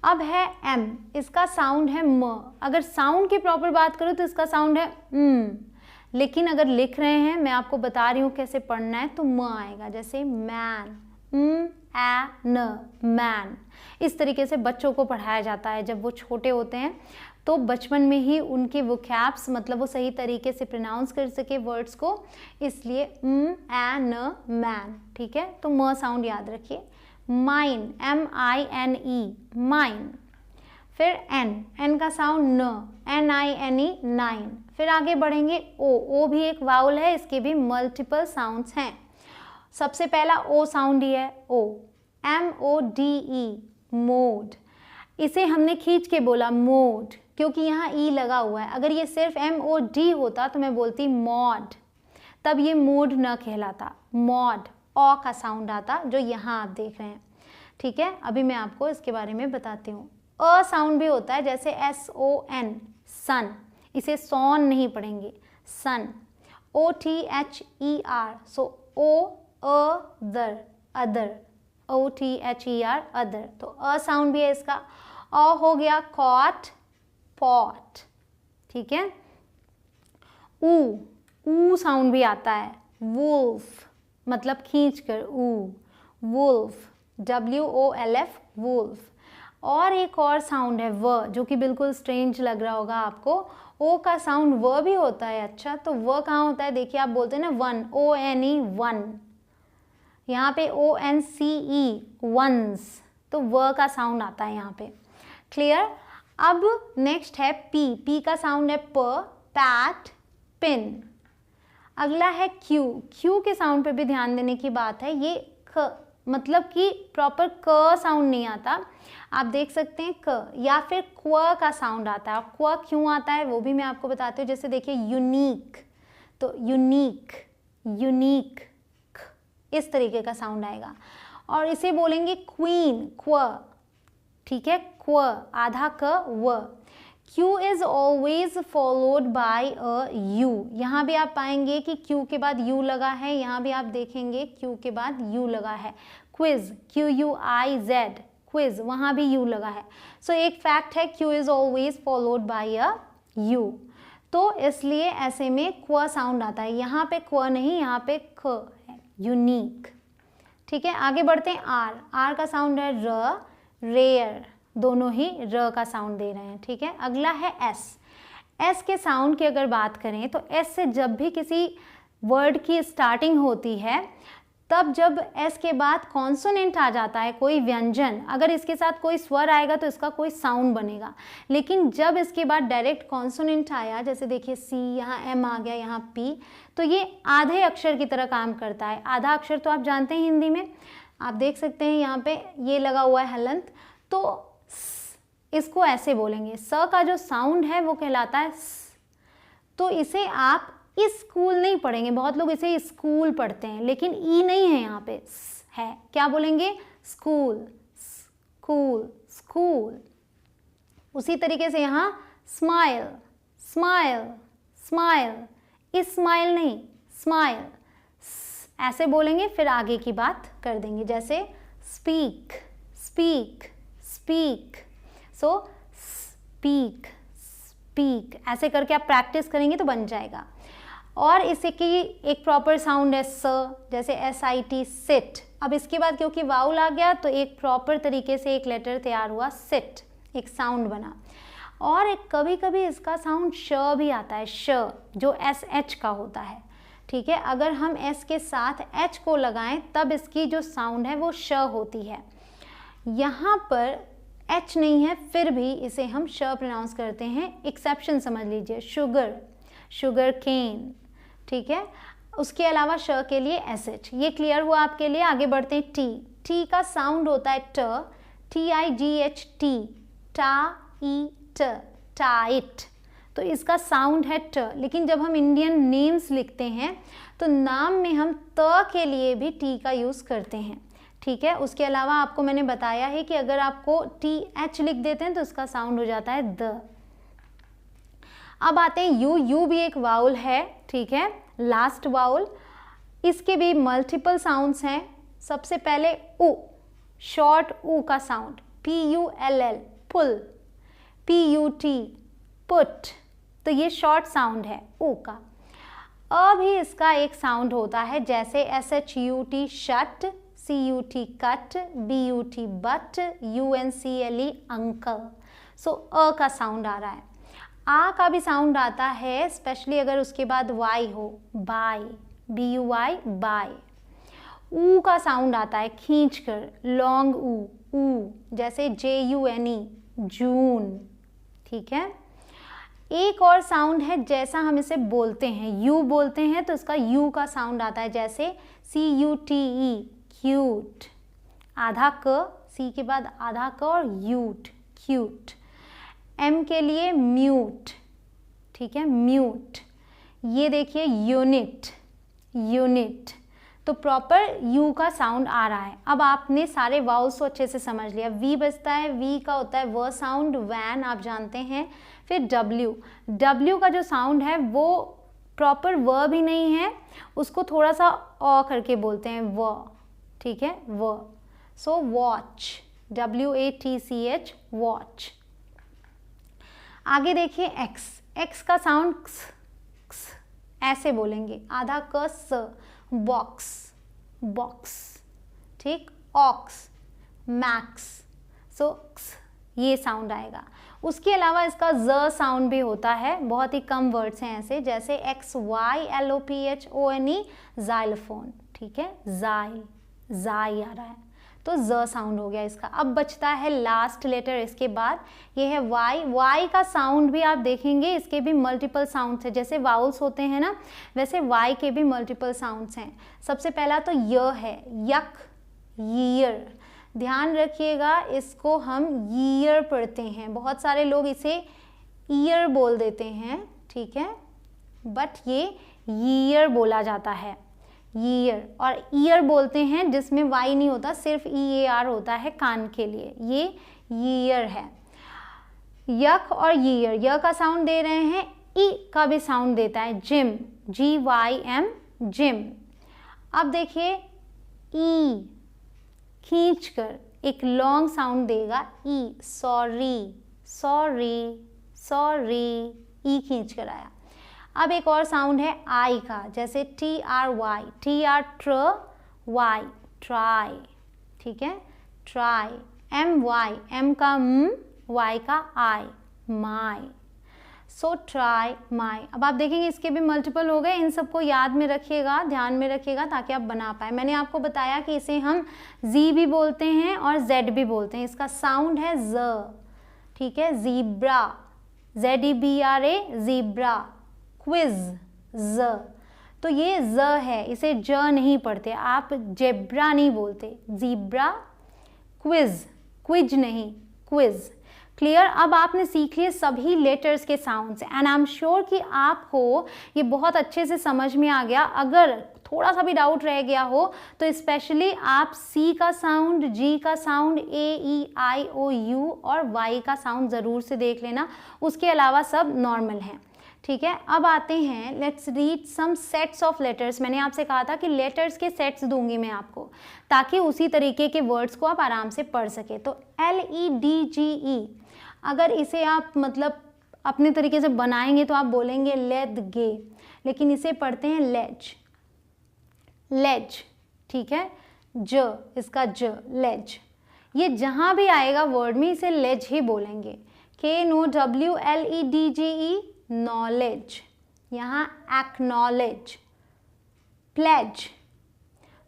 अब है m, इसका साउंड है म। अगर साउंड की प्रॉपर बात करूँ तो इसका साउंड है लेकिन अगर लिख रहे हैं, मैं आपको बता रही हूँ कैसे पढ़ना है, तो म आएगा। जैसे मैन, न, मैन। इस तरीके से बच्चों को पढ़ाया जाता है जब वो छोटे होते हैं, तो बचपन में ही उनके वोकैब्स मतलब वो सही तरीके से प्रोनाउंस कर सके वर्ड्स को, इसलिए न, मैन। ठीक है, तो म साउंड याद रखिए। Mine, MINE, mine. फिर एन का साउंड न, NINE, नाइन। फिर आगे बढ़ेंगे ओ भी एक वाउल है, इसके भी मल्टीपल साउंड्स हैं। सबसे पहला ओ साउंड ही है ओ, MODE, मोड। इसे हमने खींच के बोला मोड, क्योंकि यहाँ ई लगा हुआ है। अगर ये सिर्फ MOD होता तो मैं बोलती मॉड, तब ये मोड न कहलाता, मॉड। ओ का साउंड आता जो यहाँ आप देख रहे हैं। ठीक है, अभी मैं आपको इसके बारे में बताती हूँ। अ साउंड भी होता है, जैसे SON, सन। इसे सॉन नहीं पढ़ेंगे, सन। OTHER, सो ओ, अदर, अदर, OTHER, अदर। तो अ साउंड भी है इसका। अ हो गया कॉट, पॉट। ठीक है, ऊ साउंड भी आता है, वुल्फ, मतलब खींच कर, वुल्फ, WOLF, वुल्फ। और एक और साउंड है व, जो कि बिल्कुल स्ट्रेंज लग रहा होगा आपको। ओ का साउंड व भी होता है। अच्छा, तो व कहाँ होता है? देखिए, आप बोलते हैं ना वन, ONE, वन। यहाँ पे ONCE, वंस, तो व का साउंड आता है यहाँ पे। क्लियर? अब नेक्स्ट है पी का साउंड है प, पैट, पिन। अगला है क्यू के साउंड पे भी ध्यान देने की बात है। ये ख, मतलब कि प्रॉपर क साउंड नहीं आता, आप देख सकते हैं क, या फिर क्व का साउंड आता है। क्व क्यों आता है वो भी मैं आपको बताती हूँ। जैसे देखिए यूनिक, तो यूनिक, इस तरीके का साउंड आएगा। और इसे बोलेंगे क्वीन, क्व। ठीक है, क्व, आधा क, व। Q is always followed by a U। यहाँ भी आप पाएंगे कि Q के बाद U लगा है, यहाँ भी आप देखेंगे Q के बाद U लगा है। क्विज, QUIZ, क्विज, वहाँ भी U लगा है। सो एक फैक्ट है, Q is always followed by a U। तो इसलिए ऐसे में क्व साउंड आता है। यहाँ पे क्व नहीं, यहाँ पे ख है, यूनिक। ठीक है, आगे बढ़ते हैं। आर का साउंड है र, रेयर, दोनों ही र का साउंड दे रहे हैं। ठीक है, अगला है एस के साउंड की अगर बात करें तो एस से जब भी किसी वर्ड की स्टार्टिंग होती है, तब जब एस के बाद कॉन्सोनेंट आ जाता है, कोई व्यंजन, अगर इसके साथ कोई स्वर आएगा तो इसका कोई साउंड बनेगा। लेकिन जब इसके बाद डायरेक्ट कॉन्सोनेंट आया, जैसे देखिए सी, यहाँ एम आ गया, यहाँ पी, तो ये आधे अक्षर की तरह काम करता है। आधा अक्षर तो आप जानते हैं हिंदी में, आप देख सकते हैं यहाँ पे ये लगा हुआ है हलंत, तो इसको ऐसे बोलेंगे। स का जो साउंड है वो कहलाता है स। तो इसे आप स्कूल नहीं पढ़ेंगे, बहुत लोग इसे स्कूल पढ़ते हैं, लेकिन ई नहीं है, यहाँ पे स है। क्या बोलेंगे? School, school, school. उसी तरीके से यहाँ स्माइल, स्माइल, स्माइल, स्माइल नहीं, स्माइल, ऐसे बोलेंगे, फिर आगे की बात कर देंगे। जैसे speak, speak, speak, so speak, speak, ऐसे करके आप प्रैक्टिस करेंगे तो बन जाएगा। और इसे की एक प्रॉपर साउंड है स, जैसे SIT, सिट। अब इसके बाद क्योंकि वाउल आ गया तो एक प्रॉपर तरीके से एक लेटर तैयार हुआ, सिट, एक साउंड बना। और एक कभी कभी इसका साउंड श भी आता है, श, जो SH का होता है। ठीक है, अगर हम S के साथ H को लगाएं तब इसकी जो साउंड है वो श होती है। यहाँ पर H नहीं है, फिर भी इसे हम श प्रोनाउंस करते हैं। एक्सेप्शन समझ लीजिए, शुगर, शुगर केन। ठीक है, उसके अलावा श के लिए SH। ये क्लियर हुआ आपके लिए। आगे बढ़ते हैं टी का साउंड होता है ट, TIGHT, टा, टाइट। तो इसका साउंड है ट, लेकिन जब हम इंडियन नेम्स लिखते हैं तो नाम में हम त के लिए भी टी का यूज़ करते हैं। ठीक है, उसके अलावा आपको मैंने बताया है कि अगर आपको TH लिख देते हैं तो उसका साउंड हो जाता है द। अब आते हैं यू भी एक वाउल है। ठीक है, लास्ट वाउल। इसके भी मल्टीपल साउंड्स हैं। सबसे पहले उ, शॉर्ट उ का साउंड, PULL, पुल, PUT पुट, तो ये शॉर्ट साउंड है ओ का। भी इसका एक साउंड होता है जैसे SHUT shut, CUT cut, BUT but, UNCLE uncle. So का साउंड आ रहा है। का भी साउंड आता है, स्पेशली अगर उसके बाद वाई हो, बाय, BUY बाय। का साउंड आता है खींच कर, लॉन्ग ऊ, जैसे JUNE जून, ठीक है। एक और साउंड है जैसा हम इसे बोलते हैं, यू बोलते हैं तो इसका यू का साउंड आता है जैसे CUTE क्यूट, आधा क, सी के बाद आधा क और यूट, क्यूट। M के लिए म्यूट, ठीक है, म्यूट। ये देखिए यूनिट, यूनिट, तो प्रॉपर यू का साउंड आ रहा है। अब आपने सारे वाउल्स को अच्छे से समझ लिया। वी बजता है, वी का होता है व साउंड, वैन आप जानते हैं। फिर डब्ल्यू का जो साउंड है वो प्रॉपर व भी नहीं है, उसको थोड़ा सा अ करके बोलते हैं व, ठीक है, व। So watch, WATCH watch. आगे देखिए एक्स का साउंड ऐसे बोलेंगे, आधा क स, बॉक्स, बॉक्स, ठीक। ऑक्स, मैक्स, सो ये साउंड आएगा। उसके अलावा इसका ज साउंड भी होता है, बहुत ही कम वर्ड्स हैं ऐसे, जैसे XYLOPHONE जाइलोफोन, ठीक है, जाई आ रहा है, तो ज साउंड हो गया इसका। अब बचता है लास्ट लेटर इसके बाद, ये है वाई का साउंड भी आप देखेंगे, इसके भी मल्टीपल साउंड्स हैं, जैसे वाउल्स होते हैं ना, वैसे वाई के भी मल्टीपल साउंड्स हैं। सबसे पहला तो य है, यक, ईयर। ध्यान रखिएगा, इसको हम ईयर पढ़ते हैं, बहुत सारे लोग इसे ईयर बोल देते हैं, ठीक है, बट ये ईयर बोला जाता है, ईयर। और ईयर बोलते हैं जिसमें वाई नहीं होता, सिर्फ EAR होता है कान के लिए, ये ईयर है। यक और ईयर, य का साउंड दे रहे हैं, ई का भी साउंड देता है, जिम, GYM जिम। अब देखिए ई खींचकर एक लॉन्ग साउंड देगा, ई, सॉरी, सॉरी, सॉरी, ई खींच कर आया। अब एक और साउंड है आई का, जैसे TRY, TR वाई, ट्राई, ठीक है, ट्राई। MY, M का Y का आई, माई, सो ट्राई माई। अब आप देखेंगे इसके भी मल्टीपल हो गए, इन सबको याद में रखिएगा, ध्यान में रखिएगा ताकि आप बना पाए। मैंने आपको बताया कि इसे हम जी भी बोलते हैं और जेड भी बोलते हैं, इसका साउंड है ज, ठीक है, जीब्रा, ZEBRA जीब्रा, क्विज, ज, तो ये ज है, इसे ज नहीं पढ़ते, आप जेब्रा नहीं बोलते, जीब्रा, क्विज, क्विज नहीं, क्विज। क्लियर। अब आपने सीख लिए सभी लेटर्स के sounds and I am sure कि आपको ये बहुत अच्छे से समझ में आ गया। अगर थोड़ा सा भी डाउट रह गया हो तो स्पेशली आप सी का साउंड, जी का साउंड, AEIOU और वाई का साउंड ज़रूर से देख लेना, उसके अलावा सब नॉर्मल हैं, ठीक है। अब आते हैं, let's read some sets of letters. मैंने आपसे कहा था कि लेटर्स के सेट्स दूंगी मैं आपको, ताकि उसी तरीके के वर्ड्स को आप आराम से पढ़ सके। तो LEDGE, अगर इसे आप मतलब अपने तरीके से बनाएंगे तो आप बोलेंगे लेद गे, लेकिन इसे पढ़ते हैं लेज, लेज, ठीक है, ज, इसका ज, लेज। ये जहाँ भी आएगा वर्ड में इसे लेज ही बोलेंगे। KNOWLEDGE, नॉलेज, यहाँ एक्नॉलेज, प्लेज,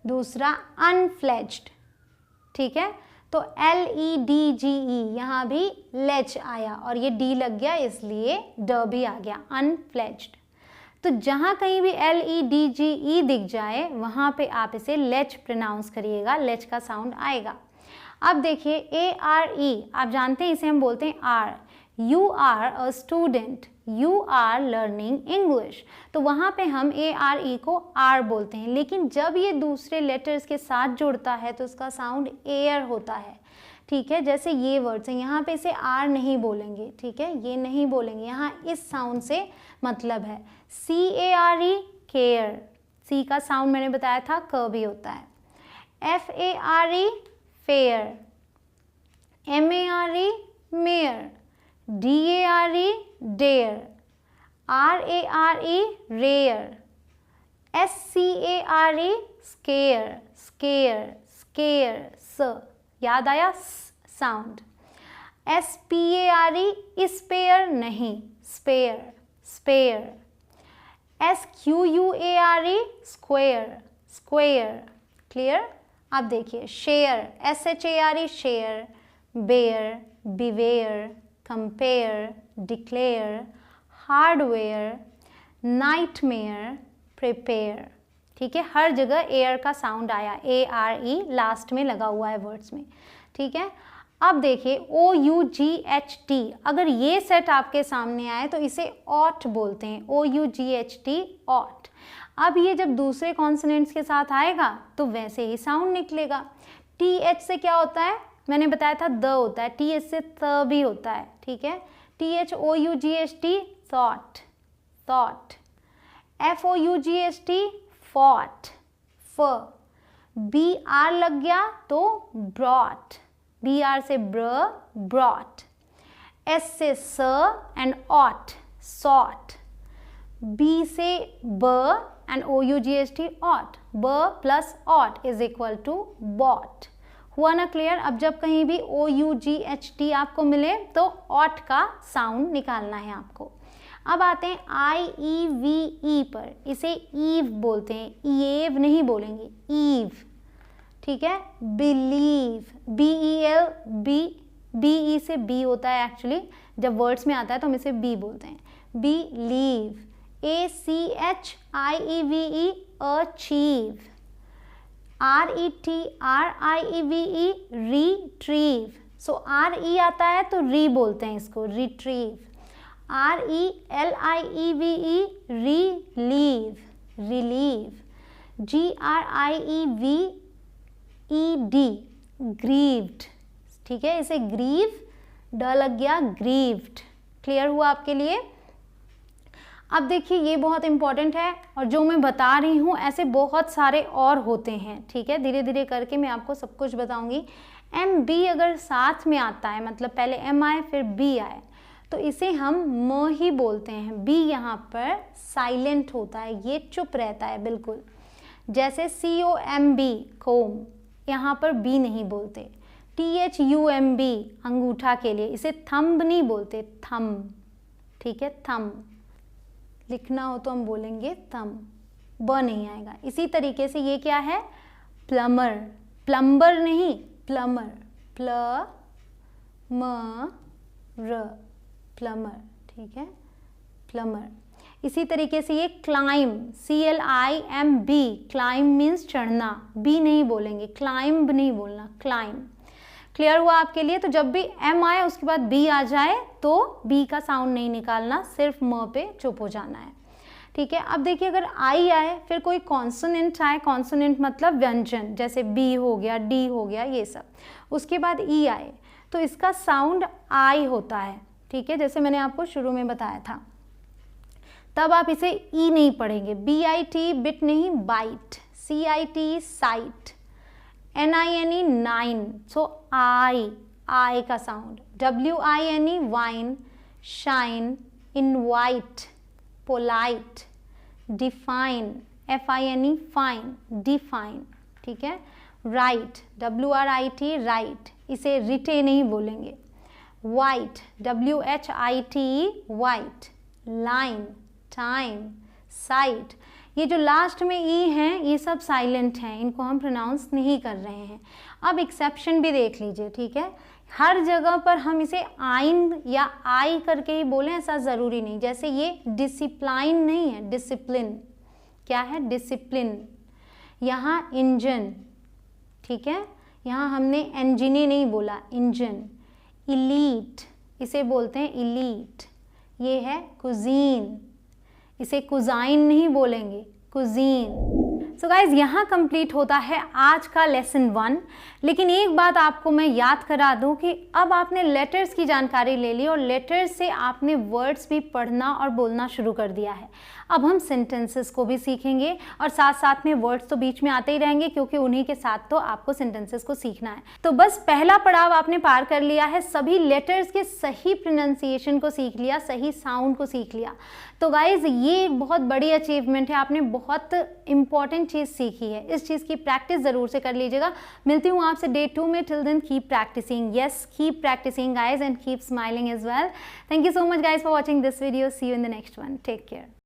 दूसरा अनफ्लेज्ड, ठीक है। तो LEDGE, यहाँ भी लेज आया और ये डी लग गया इसलिए ड भी आ गया, अनफ्लेज्ड। तो जहाँ कहीं भी LEDGE दिख जाए वहाँ पे आप इसे लेज प्रोनाउंस करिएगा, लेज का साउंड आएगा। अब देखिए ARE, आप जानते हैं इसे हम बोलते हैं are, you are a student, you are learning English, तो वहाँ पे हम ARE को आर बोलते हैं। लेकिन जब ये दूसरे लेटर्स के साथ जुड़ता है तो उसका साउंड एयर होता है, ठीक है। जैसे ये वर्ड्स हैं, यहाँ पे इसे आर नहीं बोलेंगे, ठीक है, ये नहीं बोलेंगे, यहाँ इस साउंड से मतलब है। CARE, केयर, सी का साउंड मैंने बताया था क भी होता है। FARE, fair, MARE, mayor, D-A-R-E, dare, R-A-R-E, rare, S-C-A-R-E, scare, scare, scare, स, याद आया साउंड। S-P-A-R-E, स्पेयर नहीं, spare, spare. S-Q-U-A-R-E, square, square. Clear? अब देखिए share, S-H-A-R-E, share, bare, beware, compare, declare, hardware, nightmare, prepare. ठीक है, हर जगह air का साउंड आया, A-R-E लास्ट में लगा हुआ है वर्ड्स में। ठीक है, अब देखिए O-U-G-H-T, अगर ये सेट आपके सामने आए तो इसे ऑट बोलते हैं, O-U-G-H-T, ऑट। अब ये जब दूसरे कॉन्सोनेंट्स के साथ आएगा तो वैसे ही साउंड निकलेगा। TH से क्या होता है, मैंने बताया था द होता है, TH से थ भी होता है। ठीक है, TH-O-U-G-H-T, thought, thought, F-O-U-G-H-T, fought, फ, B-R लग गया तो brought, B-R से ब्र, brought, S से स एंड ought, sought, B से ब एंड O-U-G-H-T, ought, ब plus ought is equal to bought। हुआ ना क्लियर? अब जब कहीं भी O-U-G-H-T आपको मिले तो ought का साउंड निकालना है आपको। अब आते हैं I-E-V-E पर, इसे ईव बोलते हैं, ईव नहीं बोलेंगे, ईव। ठीक है, बिलीव, B-E-L, B-E से B होता है एक्चुअली, जब वर्ड्स में आता है तो हम इसे B बोलते हैं, believe, A-C-H-I-E-V-E, achieve, R-E-T-R-I-E-V-E, retrieve. सो R-E आता है तो री बोलते हैं इसको, retrieve, R-E-L-I-E-V-E, relieve, relieve, G-R-I-E-V-E-D, grieved. ठीक है, इसे ग्रीव ड लग गया, ग्रीव्ड। क्लियर हुआ आपके लिए? अब देखिए ये बहुत इंपॉर्टेंट है और जो मैं बता रही हूँ ऐसे बहुत सारे और होते हैं। ठीक है, धीरे धीरे करके मैं आपको सब कुछ बताऊंगी। M-B अगर साथ में आता है, मतलब पहले M आए फिर B आए, तो इसे हम म ही बोलते हैं। B यहाँ पर साइलेंट होता है, ये चुप रहता है बिल्कुल। जैसे C-O-M-B, कोम, यहाँ पर B नहीं बोलते। T-H-U-M-B, अंगूठा के लिए, इसे थंब नहीं बोलते, थंब। ठीक है, थंब। लिखना हो तो हम बोलेंगे थंब, ब नहीं आएगा। इसी तरीके से ये क्या है, प्लमर, प्लम्बर नहीं, प्लमर, प्ल-म-र, प्लमर। ठीक है, प्लमर। इसी तरीके से ये क्लाइम, C-L-I-M-B, क्लाइम मीन्स चढ़ना, बी नहीं बोलेंगे, क्लाइंब नहीं बोलना, क्लाइम। क्लियर हुआ आपके लिए? तो जब भी M आए उसके बाद B आ जाए तो B का साउंड नहीं निकालना, सिर्फ म पे चुप हो जाना है। ठीक है, अब देखिए अगर I आए फिर कोई कॉन्सोनेंट आए, कॉन्सोनेंट मतलब व्यंजन, जैसे B हो गया, D हो गया, ये सब, उसके बाद E आए तो इसका साउंड I होता है। ठीक है, जैसे मैंने आपको शुरू में बताया था, तब आप इसे E नहीं पढ़ेंगे, B-I-T, बिट नहीं, bite, C-I-T, site, N-I-N-E, nine, so I का sound, W-I-N-E, wine, shine, invite, polite, define, F-I-N-E, fine, define. ठीक है, राइट, W-R-I-T, राइट, इसे रिटे नहीं बोलेंगे। White, W-H-I-T-E, white, line, time, site. ये जो लास्ट में ई हैं ये सब साइलेंट हैं, इनको हम प्रोनाउंस नहीं कर रहे हैं। अब एक्सेप्शन भी देख लीजिए। ठीक है, हर जगह पर हम इसे आइन या आई करके ही बोलें ऐसा ज़रूरी नहीं। जैसे ये डिसिप्लाइन नहीं है, डिसिप्लिन। क्या है? डिसिप्लिन। यहाँ इंजन, ठीक है, यहाँ हमने इंजीनी नहीं बोला, इंजन। इलीट, इसे बोलते हैं इलीट। ये है कुजीन, इसे कुजाइन नहीं बोलेंगे, कुजीन। तो गाइज यहाँ कंप्लीट होता है आज का लेसन 1। लेकिन एक बात आपको मैं याद करा दूं कि अब आपने लेटर्स की जानकारी ले ली और लेटर्स से आपने वर्ड्स भी पढ़ना और बोलना शुरू कर दिया है। अब हम सेंटेंसेस को भी सीखेंगे और साथ साथ में वर्ड्स तो बीच में आते ही रहेंगे, क्योंकि उन्हीं के साथ तो आपको सेंटेंसेस को सीखना है। तो बस पहला पड़ाव आपने पार कर लिया है, सभी लेटर्स के सही प्रोनाउंसिएशन को सीख लिया, सही साउंड को सीख लिया। तो गाइज ये बहुत बड़ी अचीवमेंट है, आपने बहुत इंपॉर्टेंट चीज़ सीखी है। इस चीज़ की प्रैक्टिस ज़रूर से कर लीजिएगा। मिलती हूँ आपसे डे 2 में। Till then keep practising, yes keep practising guys and keep smiling as well. Thank you so much guys for watching this video. See you in the next one. Take care.